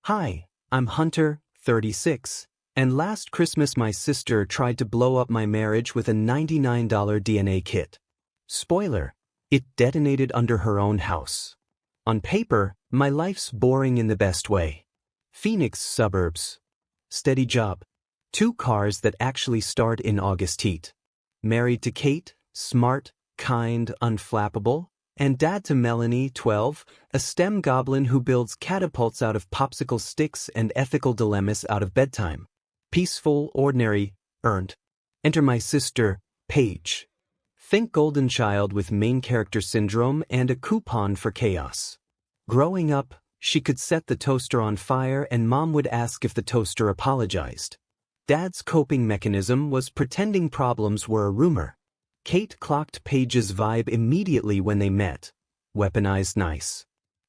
Hi, I'm Hunter, 36, and last Christmas my sister tried to blow up my marriage with a $99 DNA kit. Spoiler, it detonated under her own house. On paper, my life's boring in the best way. Phoenix suburbs. Steady job. 2 cars that actually start in August heat. Married to Kate, smart, kind, unflappable, and dad to Melanie, 12, a STEM goblin who builds catapults out of popsicle sticks and ethical dilemmas out of bedtime. Peaceful, ordinary, earned. Enter my sister, Paige. Think golden child with main character syndrome and a coupon for chaos. Growing up, she could set the toaster on fire and mom would ask if the toaster apologized. Dad's coping mechanism was pretending problems were a rumor. Kate clocked Paige's vibe immediately when they met. Weaponized nice.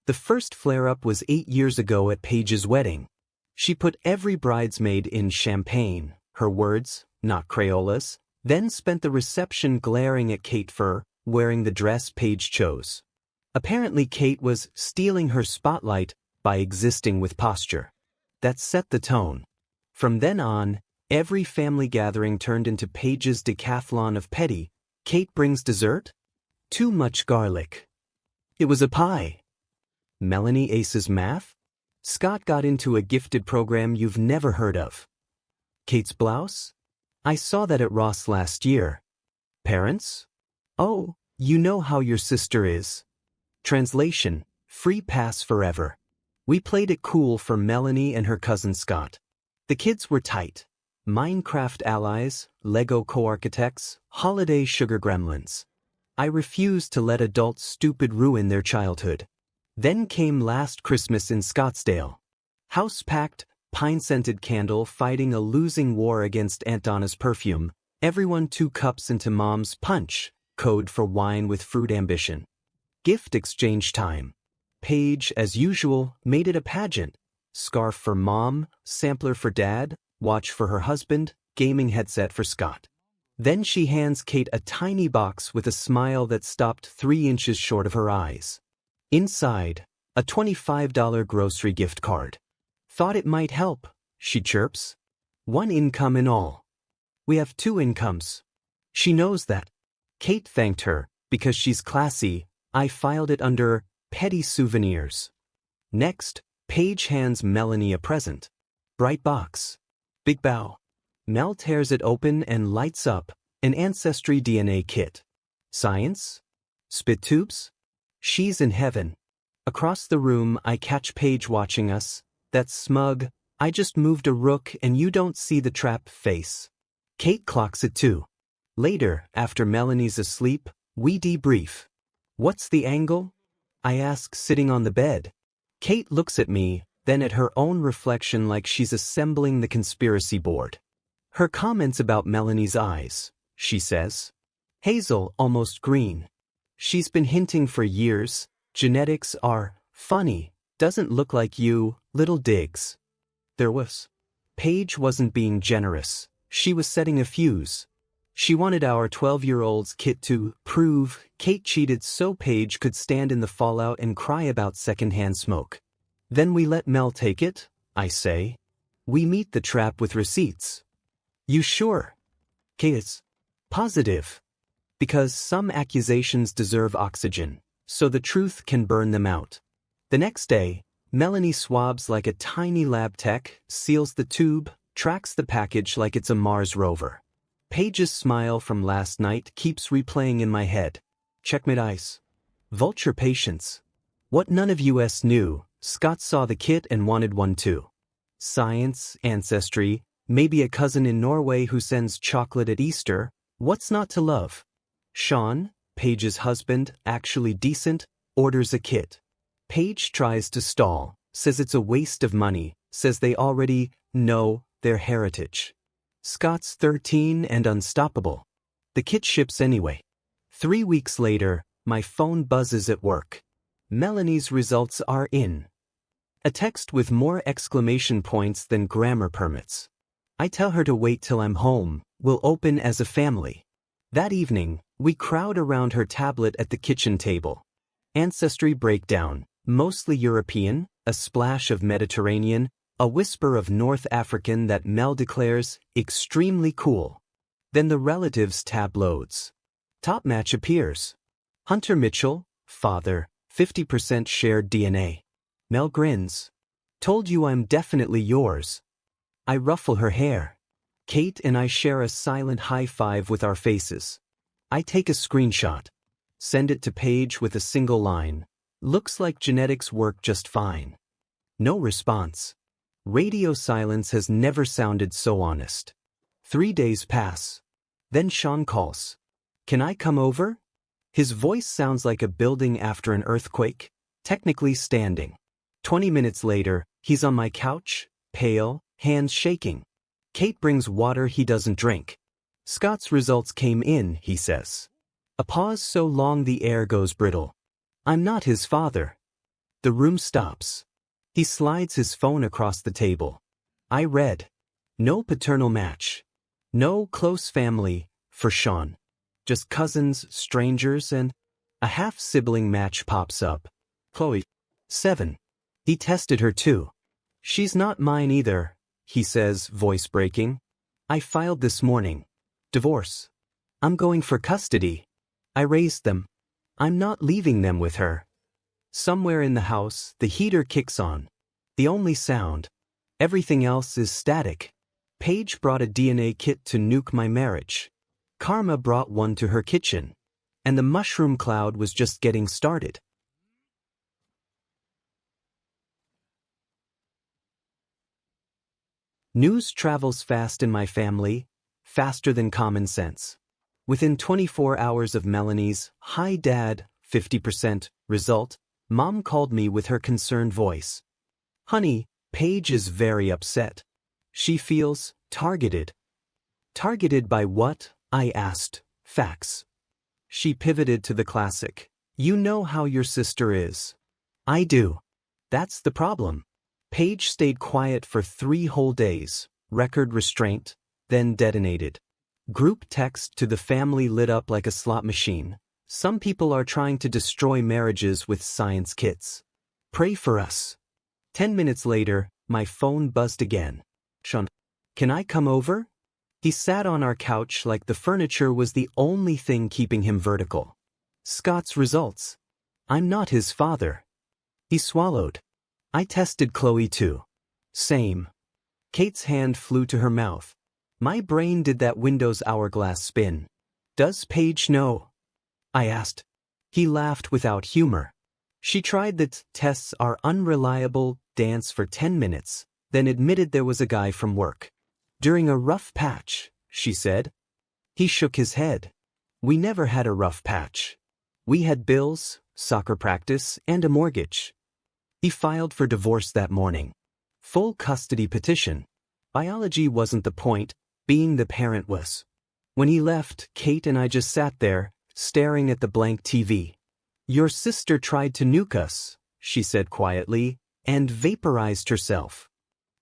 The first flare-up was 8 years ago at Paige's wedding. She put every bridesmaid in champagne, her words, not Crayola's, then spent the reception glaring at Kate for wearing the dress Paige chose. Apparently Kate was stealing her spotlight by existing with posture. That set the tone. From then on, every family gathering turned into Paige's decathlon of petty. Kate brings dessert? Too much garlic. It was a pie. Melanie aces math? Scott got into a gifted program you've never heard of. Kate's blouse? I saw that at Ross last year. Parents? Oh, you know how your sister is. Translation, free pass forever. We played it cool for Melanie and her cousin Scott. The kids were tight. Minecraft allies, Lego co-architects, holiday sugar gremlins. I refused to let adults stupid ruin their childhood. Then came last Christmas in Scottsdale. House-packed, pine-scented candle fighting a losing war against Aunt Donna's perfume, everyone 2 cups into mom's punch, code for wine with fruit ambition. Gift exchange time. Paige, as usual, made it a pageant. Scarf for mom, sampler for dad, watch for her husband, gaming headset for Scott. Then she hands Kate a tiny box with a smile that stopped 3 inches short of her eyes. Inside, a $25 grocery gift card. Thought it might help, she chirps. 1 income in all. We have 2 incomes. She knows that. Kate thanked her, because she's classy. I filed it under petty souvenirs. Next, Paige hands Melanie a present. Bright box. Big bow. Mel tears it open and lights up, an Ancestry DNA kit. Science? Spit tubes? She's in heaven. Across the room, I catch Paige watching us. That smug, I just moved a rook and you don't see the trap face. Kate clocks it too. Later, after Melanie's asleep, we debrief. What's the angle? I ask, sitting on the bed. Kate looks at me, then at her own reflection like she's assembling the conspiracy board. Her comments about Melanie's eyes, she says. Hazel, almost green. She's been hinting for years, genetics are funny, doesn't look like you, little digs. There was. Paige wasn't being generous. She was setting a fuse. She wanted our 12-year-old's kit to prove Kate cheated so Paige could stand in the fallout and cry about secondhand smoke. Then we let Mel take it, I say. We meet the trap with receipts. You sure? Kate's positive. Because some accusations deserve oxygen, so the truth can burn them out. The next day, Melanie swabs like a tiny lab tech, seals the tube, tracks the package like it's a Mars rover. Paige's smile from last night keeps replaying in my head. Checkmate ice. Vulture patience. What none of us knew, Scott saw the kit and wanted one too. Science, ancestry, maybe a cousin in Norway who sends chocolate at Easter, what's not to love? Sean, Paige's husband, actually decent, orders a kit. Paige tries to stall, says it's a waste of money, says they already know their heritage. Scott's 13 and unstoppable. The kit ships anyway. 3 weeks later, my phone buzzes at work. Melanie's results are in. A text with more exclamation points than grammar permits. I tell her to wait till I'm home, we'll open as a family. That evening, we crowd around her tablet at the kitchen table. Ancestry breakdown, Mostly European, a splash of Mediterranean, a whisper of North African that Mel declares, extremely cool. Then the relatives tab loads. Top match appears. Hunter Mitchell, father, 50% shared DNA. Mel grins. Told you I'm definitely yours. I ruffle her hair. Kate and I share a silent high five with our faces. I take a screenshot. Send it to Paige with a single line. Looks like genetics work just fine. No response. Radio silence has never sounded so honest. 3 days pass. Then Sean calls. Can I come over? His voice sounds like a building after an earthquake, technically standing. 20 minutes later, he's on my couch, pale, hands shaking. Kate brings water he doesn't drink. Scott's results came in, he says. A pause so long the air goes brittle. I'm not his father. The room stops. He slides his phone across the table. I read. No paternal match. No close family, for Sean. Just cousins, strangers, and a half-sibling match pops up. Chloe. 7. He tested her too. She's not mine either, he says, voice breaking. I filed this morning. Divorce. I'm going for custody. I raised them. I'm not leaving them with her. Somewhere in the house, the heater kicks on. The only sound. Everything else is static. Paige brought a DNA kit to nuke my marriage. Karma brought one to her kitchen. And the mushroom cloud was just getting started. News travels fast in my family, faster than common sense. Within 24 hours of Melanie's, "Hi Dad, 50% result, Mom called me with her concerned voice. Honey, Paige is very upset. She feels targeted. Targeted by what? I asked. Facts. She pivoted to the classic. You know how your sister is. I do. That's the problem. Paige stayed quiet for 3 whole days, record restraint, then detonated. Group text to the family lit up like a slot machine. Some people are trying to destroy marriages with science kits. Pray for us. 10 minutes later, my phone buzzed again. Sean, can I come over? He sat on our couch like the furniture was the only thing keeping him vertical. Scott's results. I'm not his father. He swallowed. I tested Chloe too. Same. Kate's hand flew to her mouth. My brain did that Windows hourglass spin. Does Paige know? I asked. He laughed without humor. She tried the tests are unreliable dance for 10 minutes, then admitted there was a guy from work. During a rough patch, she said. He shook his head. We never had a rough patch. We had bills, soccer practice, and a mortgage. He filed for divorce that morning. Full custody petition. Biology wasn't the point, being the parent was. When he left, Kate and I just sat there, staring at the blank TV. Your sister tried to nuke us, she said quietly, and vaporized herself.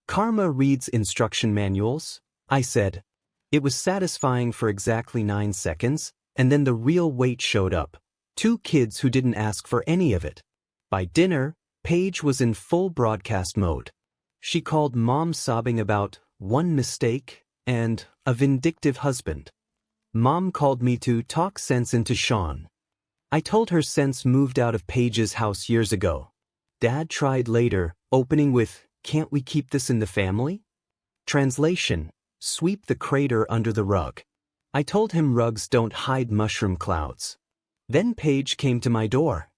Karma reads instruction manuals, I said. It was satisfying for exactly 9 seconds, and then the real weight showed up. 2 kids who didn't ask for any of it. By dinner, Paige was in full broadcast mode. She called Mom sobbing about one mistake and a vindictive husband. Mom called me to talk sense into Sean. I told her sense moved out of Paige's house years ago. Dad tried later, opening with, can't we keep this in the family? Translation, sweep the crater under the rug. I told him rugs don't hide mushroom clouds. Then Paige came to my door.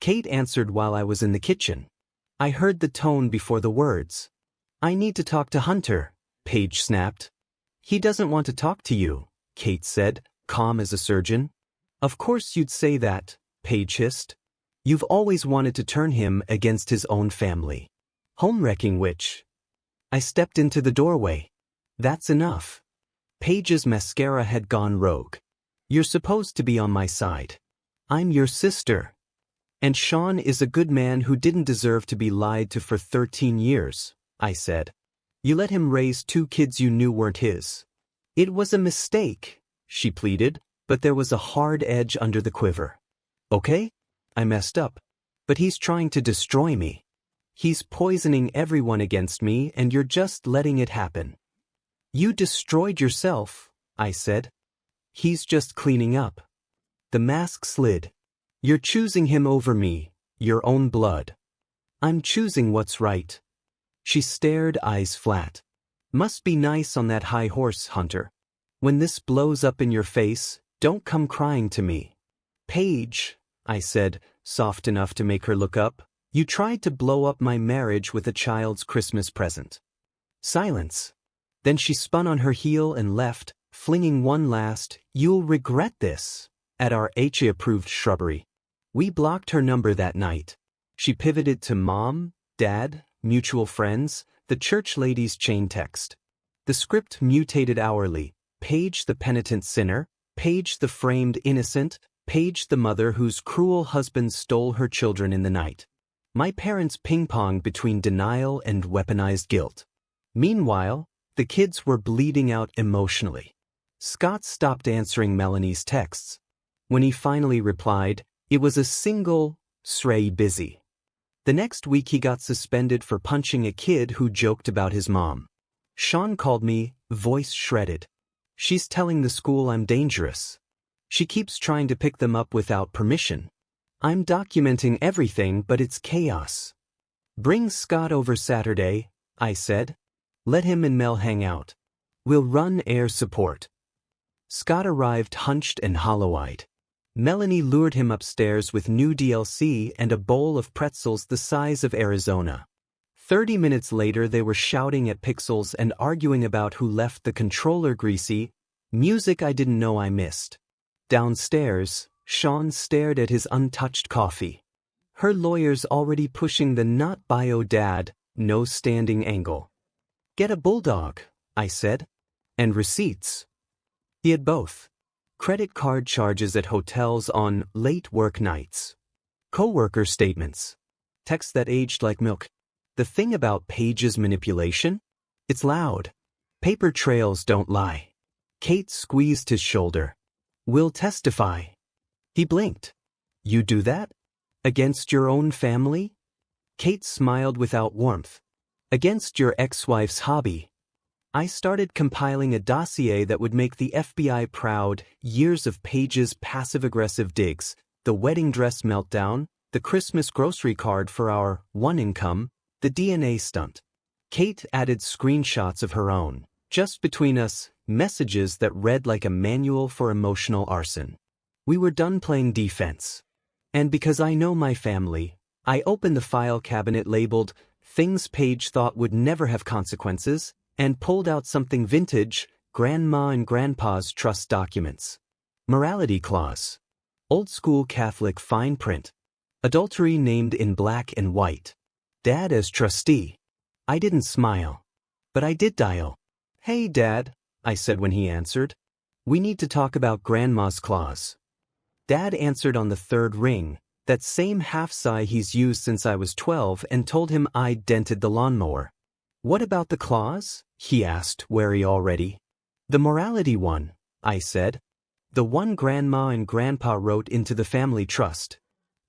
Kate answered while I was in the kitchen. I heard the tone before the words. I need to talk to Hunter, Paige snapped. He doesn't want to talk to you, Kate said, calm as a surgeon. Of course you'd say that, Paige hissed. You've always wanted to turn him against his own family. Home-wrecking witch. I stepped into the doorway. That's enough. Paige's mascara had gone rogue. You're supposed to be on my side. I'm your sister. And Sean is a good man who didn't deserve to be lied to for 13 years, I said. You let him raise 2 kids you knew weren't his. It was a mistake, she pleaded, but there was a hard edge under the quiver. Okay? I messed up. But he's trying to destroy me. He's poisoning everyone against me and you're just letting it happen. You destroyed yourself, I said. He's just cleaning up. The mask slid. You're choosing him over me, your own blood. I'm choosing what's right. She stared, eyes flat. Must be nice on that high horse, Hunter. When this blows up in your face, don't come crying to me. Paige, I said, soft enough to make her look up, you tried to blow up my marriage with a child's Christmas present. Silence. Then she spun on her heel and left, flinging one last, "You'll regret this," at our HA-approved shrubbery. We blocked her number that night. She pivoted to Mom, Dad, mutual friends, the church lady's chain text. The script mutated hourly. Paige the penitent sinner, Paige the framed innocent, Paige the mother whose cruel husband stole her children in the night. My parents ping-ponged between denial and weaponized guilt. Meanwhile, the kids were bleeding out emotionally. Scott stopped answering Melanie's texts. When he finally replied, it was a single, "Sray busy." The next week he got suspended for punching a kid who joked about his mom. Sean called me, voice shredded. She's telling the school I'm dangerous. She keeps trying to pick them up without permission. I'm documenting everything, but it's chaos. Bring Scott over Saturday, I said. Let him and Mel hang out. We'll run air support. Scott arrived hunched and hollow-eyed. Melanie lured him upstairs with new DLC and a bowl of pretzels the size of Arizona. 30 minutes later they were shouting at Pixels and arguing about who left the controller greasy, music I didn't know I missed. Downstairs, Sean stared at his untouched coffee. Her lawyer's already pushing the not bio dad, no standing angle. Get a bulldog, I said. And receipts. He had both. Credit card charges at hotels on late work nights. Coworker statements. Texts that aged like milk. The thing about Paige's manipulation? It's loud. Paper trails don't lie. Kate squeezed his shoulder. We'll testify. He blinked. You do that? Against your own family? Kate smiled without warmth. Against your ex-wife's hobby. I started compiling a dossier that would make the FBI proud, years of Paige's passive-aggressive digs, the wedding dress meltdown, the Christmas grocery card for our one income, the DNA stunt. Kate added screenshots of her own, just between us, messages that read like a manual for emotional arson. We were done playing defense. And because I know my family, I opened the file cabinet labeled Things Paige Thought Would Never Have Consequences, and pulled out something vintage, Grandma and Grandpa's trust documents. Morality clause. Old school Catholic fine print. Adultery named in black and white. Dad as trustee. I didn't smile. But I did dial. Hey, Dad, I said when he answered. We need to talk about Grandma's clause. Dad answered on the third ring, that same half-sigh he's used since I was 12, and told him I'd dented the lawnmower. What about the clause? He asked, wary already. The morality one, I said. The one Grandma and Grandpa wrote into the family trust.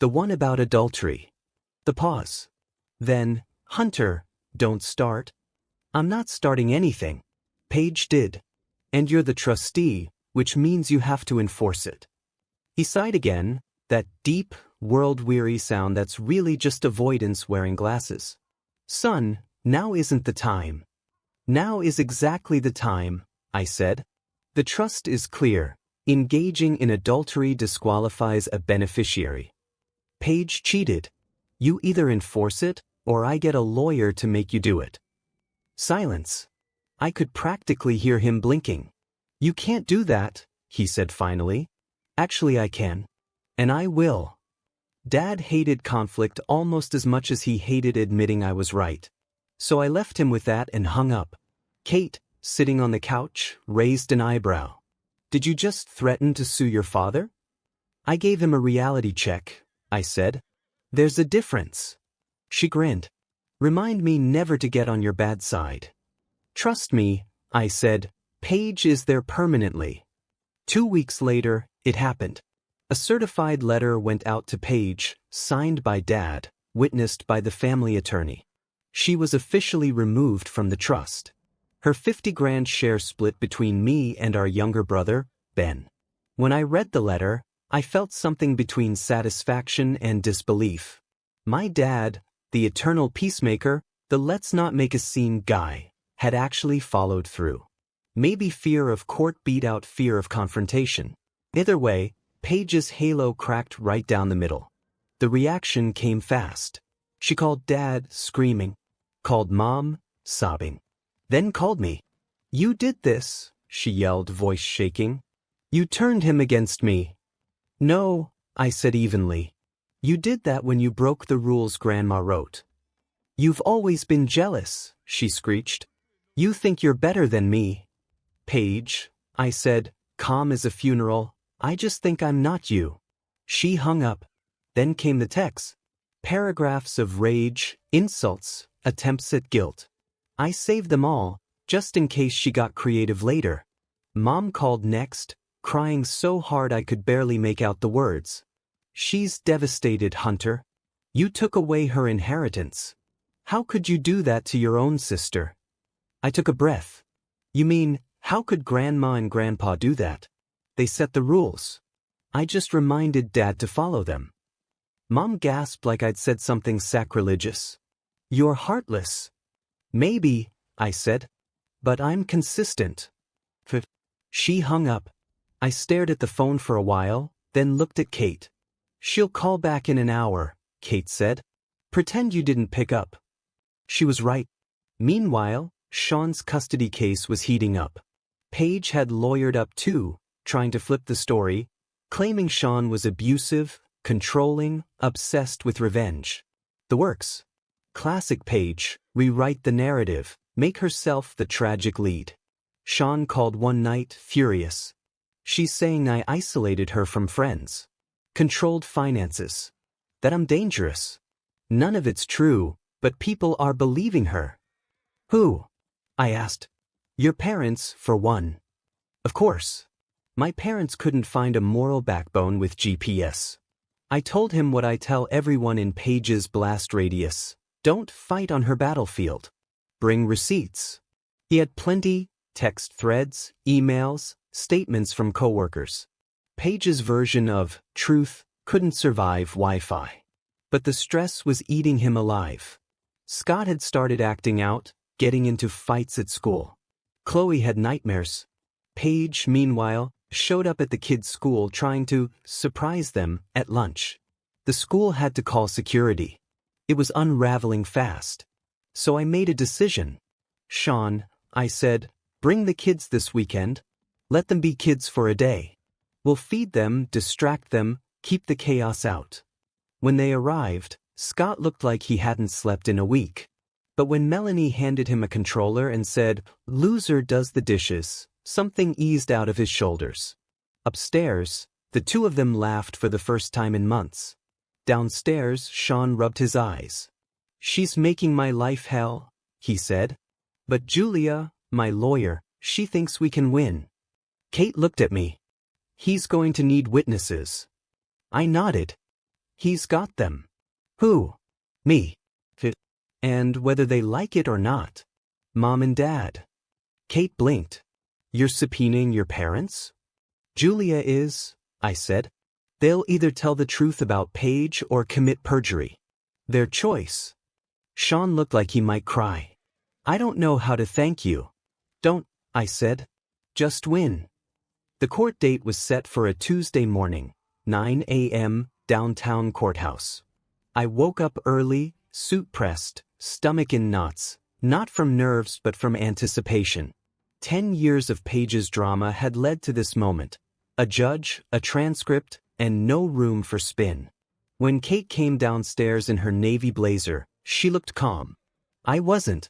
The one about adultery. The pause. Then, Hunter, don't start. I'm not starting anything. Paige did. And you're the trustee, which means you have to enforce it. He sighed again, that deep, world-weary sound that's really just avoidance wearing glasses. Son, now isn't the time. Now is exactly the time, I said. The trust is clear. Engaging in adultery disqualifies a beneficiary. Paige cheated. You either enforce it, or I get a lawyer to make you do it. Silence. I could practically hear him blinking. You can't do that, he said finally. Actually, I can. And I will. Dad hated conflict almost as much as he hated admitting I was right. So I left him with that and hung up. Kate, sitting on the couch, raised an eyebrow. Did you just threaten to sue your father? I gave him a reality check, I said. There's a difference. She grinned. Remind me never to get on your bad side. Trust me, I said. Paige is there permanently. 2 weeks later, it happened. A certified letter went out to Paige, signed by Dad, witnessed by the family attorney. She was officially removed from the trust. Her 50 grand share split between me and our younger brother, Ben. When I read the letter, I felt something between satisfaction and disbelief. My dad, the eternal peacemaker, the let's not make a scene guy, had actually followed through. Maybe fear of court beat out fear of confrontation. Either way, Paige's halo cracked right down the middle. The reaction came fast. She called Dad, screaming, called Mom, sobbing, then called me. "You did this," she yelled, voice shaking. "You turned him against me." "No," I said evenly. "You did that when you broke the rules Grandma wrote." "You've always been jealous," she screeched. "You think you're better than me." "Paige," I said, calm as a funeral, "I just think I'm not you." She hung up. Then came the texts. Paragraphs of rage, insults, attempts at guilt. I saved them all, just in case she got creative later. Mom called next, crying so hard I could barely make out the words. "She's devastated, Hunter. You took away her inheritance. How could you do that to your own sister?" I took a breath. "You mean, how could Grandma and Grandpa do that? They set the rules. I just reminded Dad to follow them." Mom gasped like I'd said something sacrilegious. "You're heartless." "Maybe," I said. "But I'm consistent." She hung up. I stared at the phone for a while, then looked at Kate. "She'll call back in an hour," Kate said. "Pretend you didn't pick up." She was right. Meanwhile, Sean's custody case was heating up. Paige had lawyered up too, trying to flip the story, claiming Sean was abusive, controlling, obsessed with revenge. The works. Classic Paige, rewrite the narrative, make herself the tragic lead. Sean called one night, furious. She's saying I isolated her from friends. Controlled finances. That I'm dangerous. None of it's true, but people are believing her. "Who?" I asked. "Your parents, for one." "Of course. My parents couldn't find a moral backbone with GPS. I told him what I tell everyone in Paige's blast radius. Don't fight on her battlefield. Bring receipts." He had plenty, text threads, emails, statements from coworkers. Paige's version of truth couldn't survive Wi-Fi. But the stress was eating him alive. Scott had started acting out, getting into fights at school. Chloe had nightmares. Paige, meanwhile, showed up at the kids' school trying to surprise them at lunch. The school had to call security. It was unraveling fast. So I made a decision. "Sean," I said, "bring the kids this weekend. Let them be kids for a day. We'll feed them, distract them, keep the chaos out." When they arrived, Scott looked like he hadn't slept in a week. But when Melanie handed him a controller and said, "Loser does the dishes," something eased out of his shoulders. Upstairs, the two of them laughed for the first time in months. Downstairs, Sean rubbed his eyes. "She's making my life hell," he said. "But Julia, my lawyer, she thinks we can win." Kate looked at me. "He's going to need witnesses." I nodded. "He's got them." "Who?" "Me." "And whether they like it or not." "Mom and Dad." Kate blinked. "You're subpoenaing your parents?" "Julia is," I said. "They'll either tell the truth about Paige or commit perjury. Their choice." Sean looked like he might cry. "I don't know how to thank you." "Don't," I said. "Just win." The court date was set for a Tuesday morning, 9 a.m., downtown courthouse. I woke up early, suit pressed, stomach in knots, not from nerves but from anticipation. 10 years of Paige's drama had led to this moment. A judge, a transcript, and no room for spin. When Kate came downstairs in her navy blazer, she looked calm. I wasn't.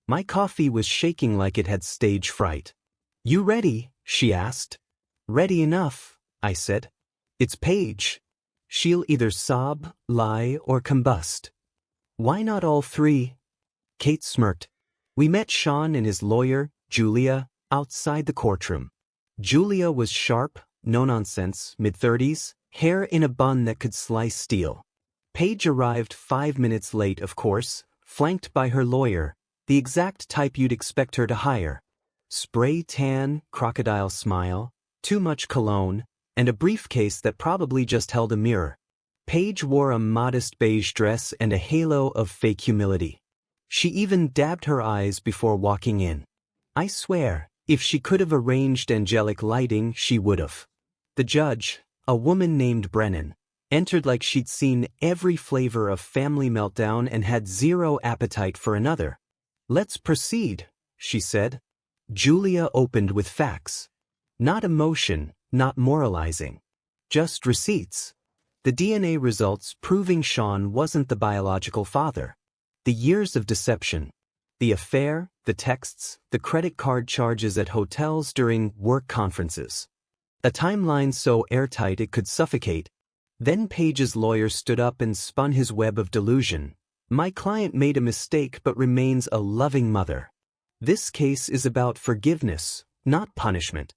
My coffee was shaking like it had stage fright. "You ready?" she asked. "Ready enough," I said. "It's Paige. She'll either sob, lie, or combust." "Why not all three?" Kate smirked. We met Sean and his lawyer, Julia, outside the courtroom. Julia was sharp, no-nonsense, mid-30s, Hair in a bun that could slice steel. Paige arrived 5 minutes late, of course, flanked by her lawyer, the exact type you'd expect her to hire. Spray tan, crocodile smile, too much cologne, and a briefcase that probably just held a mirror. Paige wore a modest beige dress and a halo of fake humility. She even dabbed her eyes before walking in. I swear, if she could have arranged angelic lighting, she would have. The judge, a woman named Brennan, entered like she'd seen every flavor of Family Meltdown and had zero appetite for another. "Let's proceed," she said. Julia opened with facts. Not emotion, not moralizing. Just receipts. The DNA results proving Sean wasn't the biological father. The years of deception. The affair, the texts, the credit card charges at hotels during work conferences. A timeline so airtight it could suffocate. Then Paige's lawyer stood up and spun his web of delusion. "My client made a mistake but remains a loving mother. This case is about forgiveness, not punishment."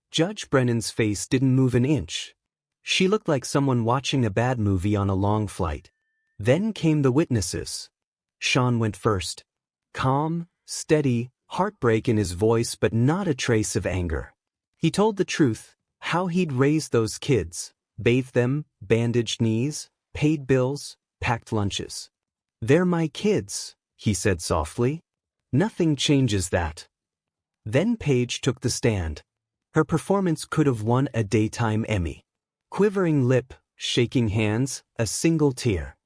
Judge Brennan's face didn't move an inch. She looked like someone watching a bad movie on a long flight. Then came the witnesses. Sean went first. Calm, steady, heartbreak in his voice but not a trace of anger. He told the truth, how he'd raised those kids, bathed them, bandaged knees, paid bills, packed lunches. "They're my kids," he said softly. "Nothing changes that." Then Paige took the stand. Her performance could have won a daytime Emmy. Quivering lip, shaking hands, a single tear.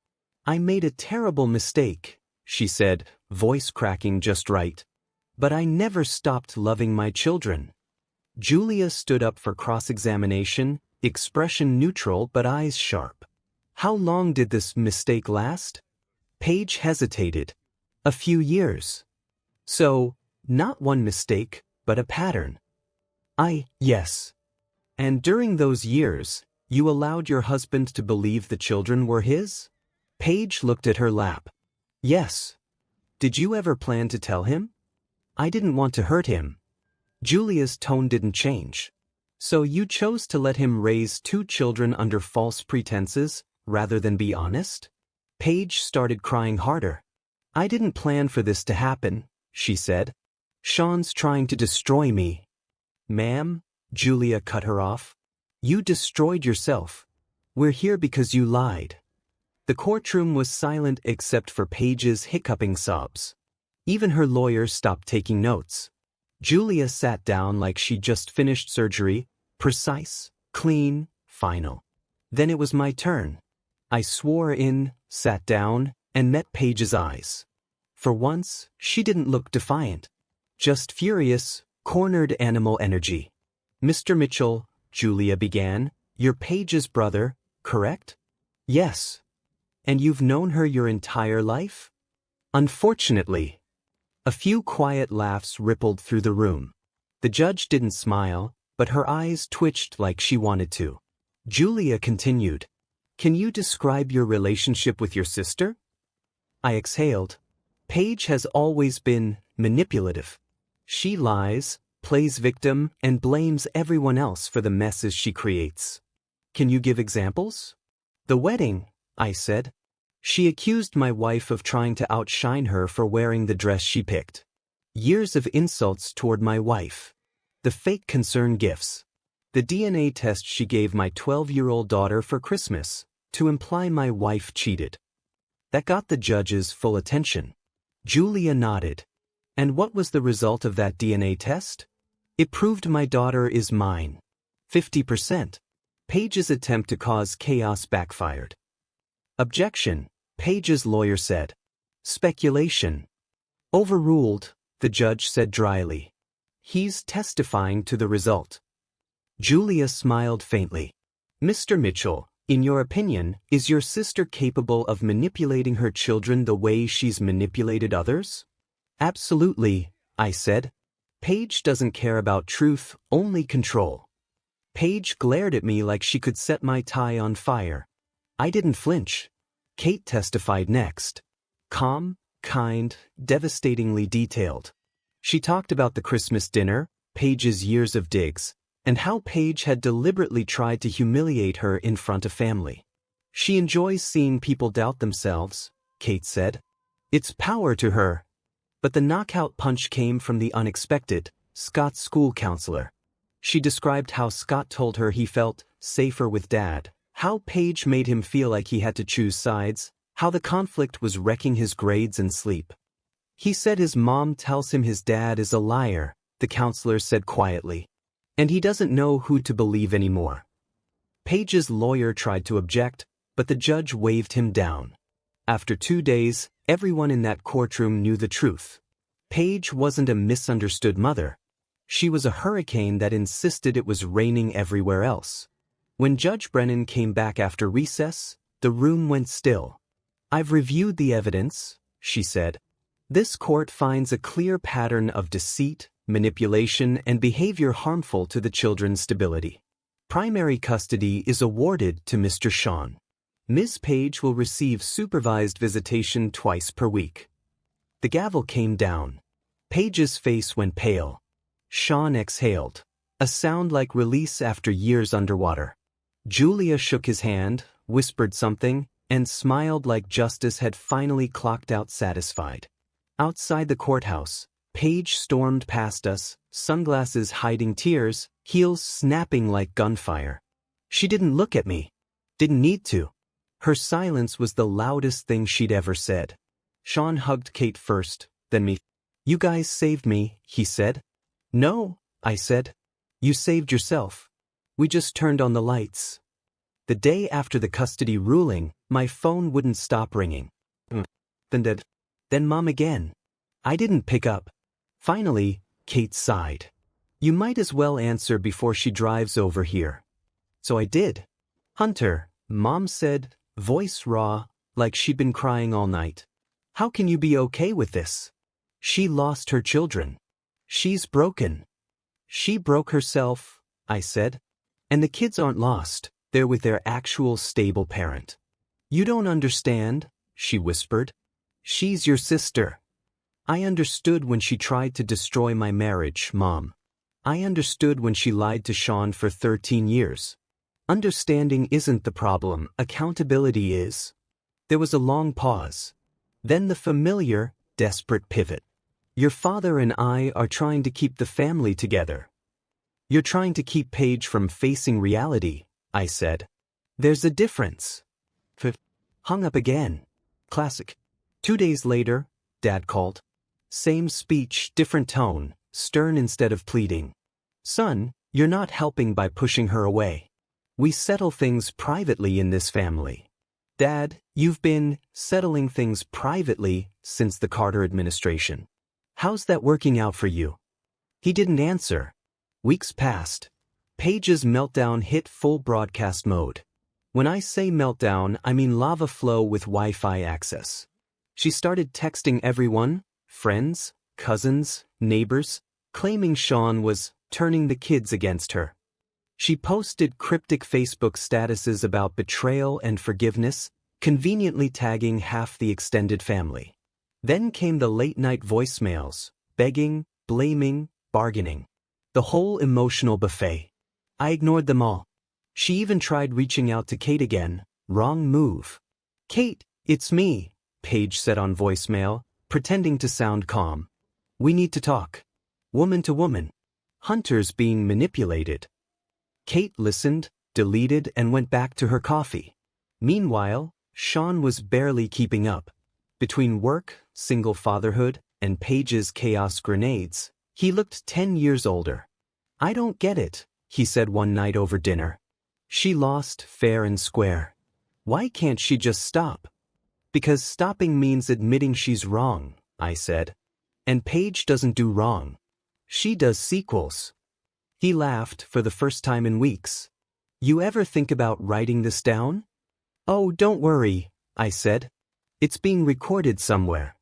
"I made a terrible mistake," she said, voice cracking just right. "But I never stopped loving my children." Julia stood up for cross-examination, expression neutral but eyes sharp. "How long did this mistake last?" Paige hesitated. "A few years." "So, not one mistake, but a pattern." Yes. "And during those years, you allowed your husband to believe the children were his?" Paige looked at her lap. "Yes." "Did you ever plan to tell him?" "I didn't want to hurt him." Julia's tone didn't change. "So you chose to let him raise 2 children under false pretenses, rather than be honest?" Paige started crying harder. "I didn't plan for this to happen," she said. "Sean's trying to destroy me." "Ma'am," Julia cut her off. "You destroyed yourself. We're here because you lied." The courtroom was silent except for Paige's hiccuping sobs. Even her lawyer stopped taking notes. Julia sat down like she'd just finished surgery, precise, clean, final. Then it was my turn. I swore in, sat down, and met Paige's eyes. For once, she didn't look defiant. Just furious, cornered animal energy. "Mr. Mitchell," Julia began, "you're Paige's brother, correct?" "Yes." "And you've known her your entire life?" "Unfortunately." A few quiet laughs rippled through the room. The judge didn't smile, but her eyes twitched like she wanted to. Julia continued. "Can you describe your relationship with your sister?" I exhaled. "Paige has always been manipulative. She lies, plays victim, and blames everyone else for the messes she creates." "Can you give examples?" "The wedding," I said. "She accused my wife of trying to outshine her for wearing the dress she picked. Years of insults toward my wife. The fake concern gifts. The DNA test she gave my 12-year-old daughter for Christmas, to imply my wife cheated." That got the judge's full attention. Julia nodded. "And what was the result of that DNA test?" "It proved my daughter is mine. 50%. Paige's attempt to cause chaos backfired." "Objection," Paige's lawyer said. "Speculation." "Overruled," the judge said dryly. "He's testifying to the result." Julia smiled faintly. "Mr. Mitchell, in your opinion, is your sister capable of manipulating her children the way she's manipulated others?" "Absolutely," I said. "Paige doesn't care about truth, only control." Paige glared at me like she could set my tie on fire. I didn't flinch. Kate testified next. Calm, kind, devastatingly detailed. She talked about the Christmas dinner, Paige's years of digs, and how Paige had deliberately tried to humiliate her in front of family. She enjoys seeing people doubt themselves, Kate said. It's power to her. But the knockout punch came from the unexpected, Scott's school counselor. She described how Scott told her he felt safer with Dad, how Paige made him feel like he had to choose sides, how the conflict was wrecking his grades and sleep. He said his mom tells him his dad is a liar, the counselor said quietly. And he doesn't know who to believe anymore. Paige's lawyer tried to object, but the judge waved him down. After 2 days, everyone in that courtroom knew the truth. Paige wasn't a misunderstood mother. She was a hurricane that insisted it was raining everywhere else. When Judge Brennan came back after recess, the room went still. I've reviewed the evidence, she said. This court finds a clear pattern of deceit, manipulation, and behavior harmful to the children's stability. Primary custody is awarded to Mr. Sean. Ms. Paige will receive supervised visitation twice per week. The gavel came down. Paige's face went pale. Sean exhaled, a sound like release after years underwater. Julia shook his hand, whispered something, and smiled like justice had finally clocked out satisfied. Outside the courthouse, Paige stormed past us, sunglasses hiding tears, heels snapping like gunfire. She didn't look at me. Didn't need to. Her silence was the loudest thing she'd ever said. Sean hugged Kate first, then me. You guys saved me, he said. No, I said. You saved yourself. We just turned on the lights. The day after the custody ruling, my phone wouldn't stop ringing. Then Mom again. I didn't pick up. Finally, Kate sighed. You might as well answer before she drives over here. So I did. Hunter, Mom said, voice raw, like she'd been crying all night. How can you be okay with this? She lost her children. She's broken. She broke herself, I said. And the kids aren't lost, they're with their actual stable parent. You don't understand, she whispered. She's your sister. I understood when she tried to destroy my marriage, Mom. I understood when she lied to Sean for 13 years. Understanding isn't the problem, accountability is. There was a long pause. Then the familiar, desperate pivot. Your father and I are trying to keep the family together. You're trying to keep Paige from facing reality, I said. There's a difference. Hung up again. Classic. 2 days later, Dad called. Same speech, different tone, stern instead of pleading. Son, you're not helping by pushing her away. We settle things privately in this family. Dad, you've been settling things privately since the Carter administration. How's that working out for you? He didn't answer. Weeks passed. Paige's meltdown hit full broadcast mode. When I say meltdown, I mean lava flow with Wi-Fi access. She started texting everyone, friends, cousins, neighbors, claiming Sean was turning the kids against her. She posted cryptic Facebook statuses about betrayal and forgiveness, conveniently tagging half the extended family. Then came the late-night voicemails, begging, blaming, bargaining. The whole emotional buffet. I ignored them all. She even tried reaching out to Kate again. Wrong move. Kate, it's me, Paige said on voicemail, pretending to sound calm. We need to talk. Woman to woman. Hunter's being manipulated. Kate listened, deleted, and went back to her coffee. Meanwhile, Sean was barely keeping up. Between work, single fatherhood, and Paige's chaos grenades, he looked 10 years older. I don't get it, he said one night over dinner. She lost fair and square. Why can't she just stop? Because stopping means admitting she's wrong, I said. And Paige doesn't do wrong. She does sequels. He laughed for the first time in weeks. You ever think about writing this down? Oh, don't worry, I said. It's being recorded somewhere.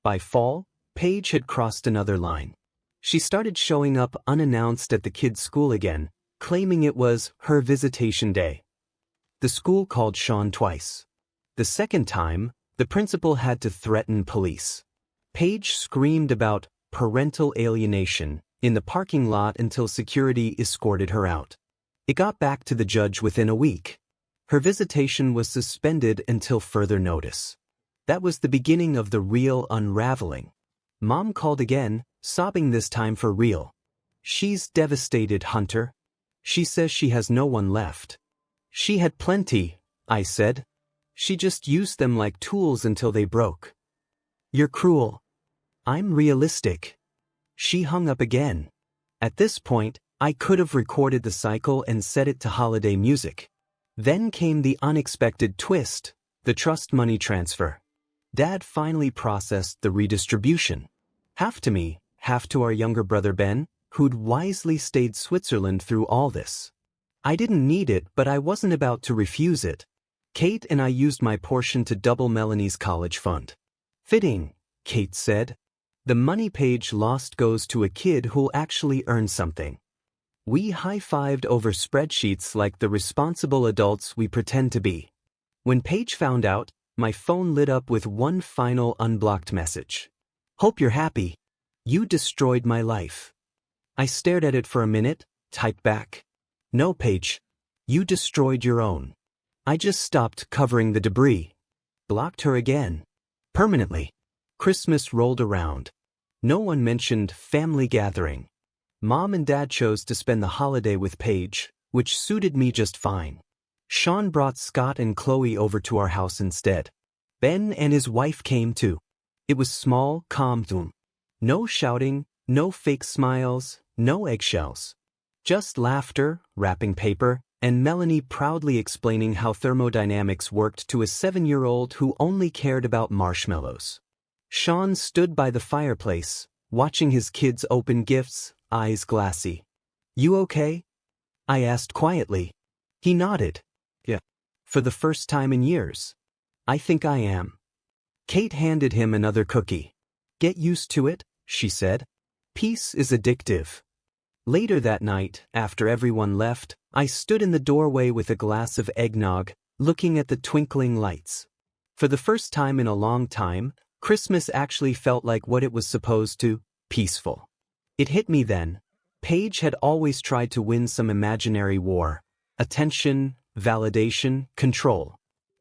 By fall, Paige had crossed another line. She started showing up unannounced at the kids' school again, claiming it was her visitation day. The school called Sean twice. The second time, the principal had to threaten police. Paige screamed about parental alienation, in the parking lot until security escorted her out. It got back to the judge within a week. Her visitation was suspended until further notice. That was the beginning of the real unraveling. Mom called again, sobbing this time for real. She's devastated, Hunter. She says she has no one left. She had plenty, I said. She just used them like tools until they broke. You're cruel. I'm realistic. She hung up again. At this point, I could have recorded the cycle and set it to holiday music. Then came the unexpected twist, the trust money transfer. Dad finally processed the redistribution. Half to me, half to our younger brother Ben, who'd wisely stayed Switzerland through all this. I didn't need it, but I wasn't about to refuse it. Kate and I used my portion to double Melanie's college fund. Fitting, Kate said. The money Paige lost goes to a kid who'll actually earn something. We high-fived over spreadsheets like the responsible adults we pretend to be. When Paige found out, my phone lit up with one final unblocked message. Hope you're happy. You destroyed my life. I stared at it for a minute, typed back. No, Paige. You destroyed your own. I just stopped covering the debris. Blocked her again. Permanently. Christmas rolled around. No one mentioned family gathering. Mom and Dad chose to spend the holiday with Paige, which suited me just fine. Sean brought Scott and Chloe over to our house instead. Ben and his wife came too. It was small, calm room. No shouting, no fake smiles, no eggshells. Just laughter, wrapping paper, and Melanie proudly explaining how thermodynamics worked to a 7-year-old who only cared about marshmallows. Sean stood by the fireplace, watching his kids open gifts, eyes glassy. You okay? I asked quietly. He nodded. Yeah. For the first time in years. I think I am. Kate handed him another cookie. Get used to it, she said. Peace is addictive. Later that night, after everyone left, I stood in the doorway with a glass of eggnog, looking at the twinkling lights. For the first time in a long time, Christmas actually felt like what it was supposed to, peaceful. It hit me then. Paige had always tried to win some imaginary war. Attention, validation, control.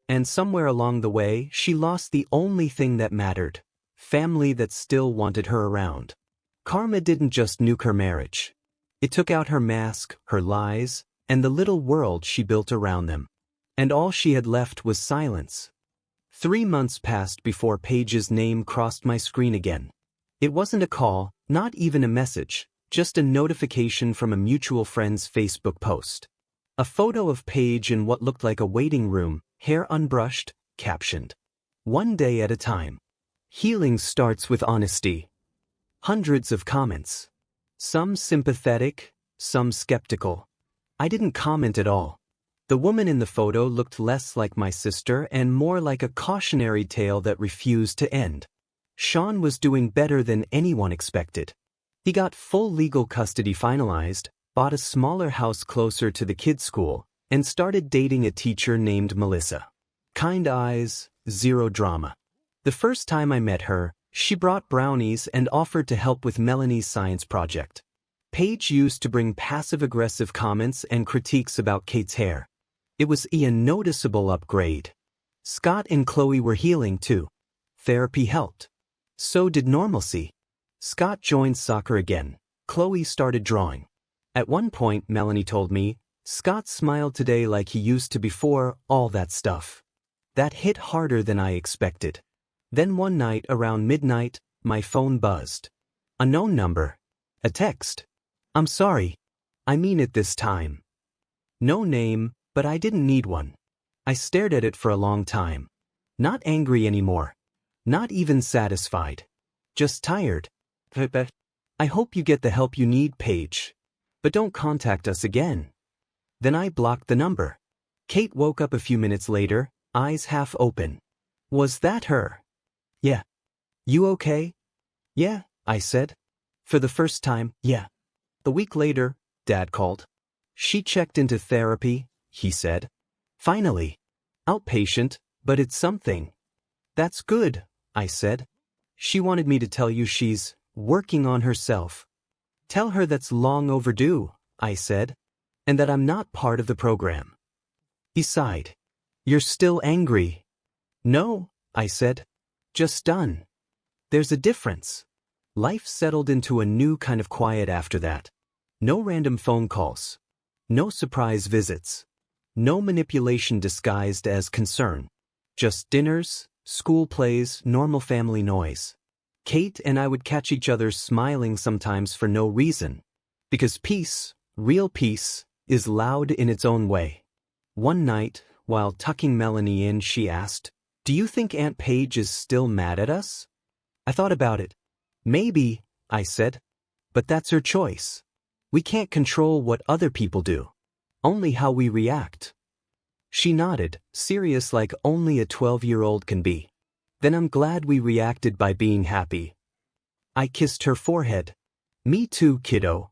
And somewhere along the way, she lost the only thing that mattered. Family that still wanted her around. Karma didn't just nuke her marriage. It took out her mask, her lies, and the little world she built around them. And all she had left was silence. 3 months passed before Paige's name crossed my screen again. It wasn't a call, not even a message, just a notification from a mutual friend's Facebook post. A photo of Paige in what looked like a waiting room, hair unbrushed, captioned. One day at a time. Healing starts with honesty. Hundreds of comments. Some sympathetic, some skeptical. I didn't comment at all. The woman in the photo looked less like my sister and more like a cautionary tale that refused to end. Sean was doing better than anyone expected. He got full legal custody finalized, bought a smaller house closer to the kids' school, and started dating a teacher named Melissa. Kind eyes, zero drama. The first time I met her, she brought brownies and offered to help with Melanie's science project. Paige used to bring passive-aggressive comments and critiques about Kate's hair. It was a noticeable upgrade. Scott and Chloe were healing too. Therapy helped. So did normalcy. Scott joined soccer again. Chloe started drawing. At one point, Melanie told me, Scott smiled today like he used to before all that stuff. That hit harder than I expected. Then one night around midnight, my phone buzzed. A known number. A text. I'm sorry. I mean it this time. No name, but I didn't need one. I stared at it for a long time. Not angry anymore. Not even satisfied. Just tired. I hope you get the help you need, Paige. But don't contact us again. Then I blocked the number. Kate woke up a few minutes later, eyes half open. Was that her? Yeah. You okay? Yeah, I said. For the first time, yeah. A week later, Dad called. She checked into therapy, he said. Finally. Outpatient, but it's something. That's good, I said. She wanted me to tell you she's working on herself. Tell her that's long overdue, I said, and that I'm not part of the program. He sighed. You're still angry. No, I said. Just done. There's a difference. Life settled into a new kind of quiet after that. No random phone calls. No surprise visits. No manipulation disguised as concern. Just dinners, school plays, normal family noise. Kate and I would catch each other smiling sometimes for no reason. Because peace, real peace, is loud in its own way. One night, while tucking Melanie in, she asked, "Do you think Aunt Paige is still mad at us?" I thought about it. Maybe, I said. But that's her choice. We can't control what other people do. Only how we react. She nodded, serious like only a 12-year-old can be. Then I'm glad we reacted by being happy. I kissed her forehead. Me too, kiddo.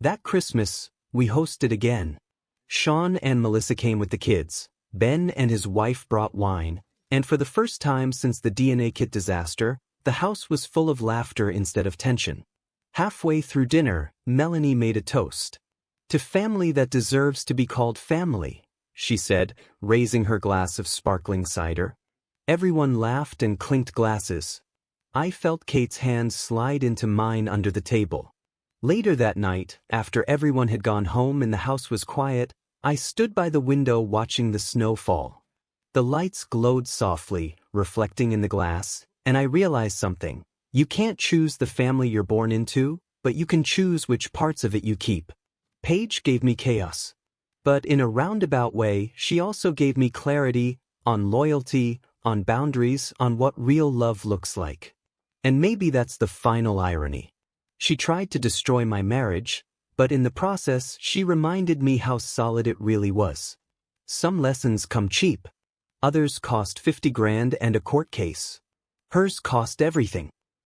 That Christmas, we hosted again. Sean and Melissa came with the kids. Ben and his wife brought wine, and for the first time since the DNA kit disaster, the house was full of laughter instead of tension. Halfway through dinner, Melanie made a toast. To family that deserves to be called family, she said, raising her glass of sparkling cider. Everyone laughed and clinked glasses. I felt Kate's hand slide into mine under the table. Later that night, after everyone had gone home and the house was quiet, I stood by the window watching the snow fall. The lights glowed softly, reflecting in the glass, and I realized something. You can't choose the family you're born into, but you can choose which parts of it you keep. Paige gave me chaos. But in a roundabout way, she also gave me clarity on loyalty, on boundaries, on what real love looks like. And maybe that's the final irony. She tried to destroy my marriage, but in the process, she reminded me how solid it really was. Some lessons come cheap. Others cost 50 grand and a court case. Hers cost everything.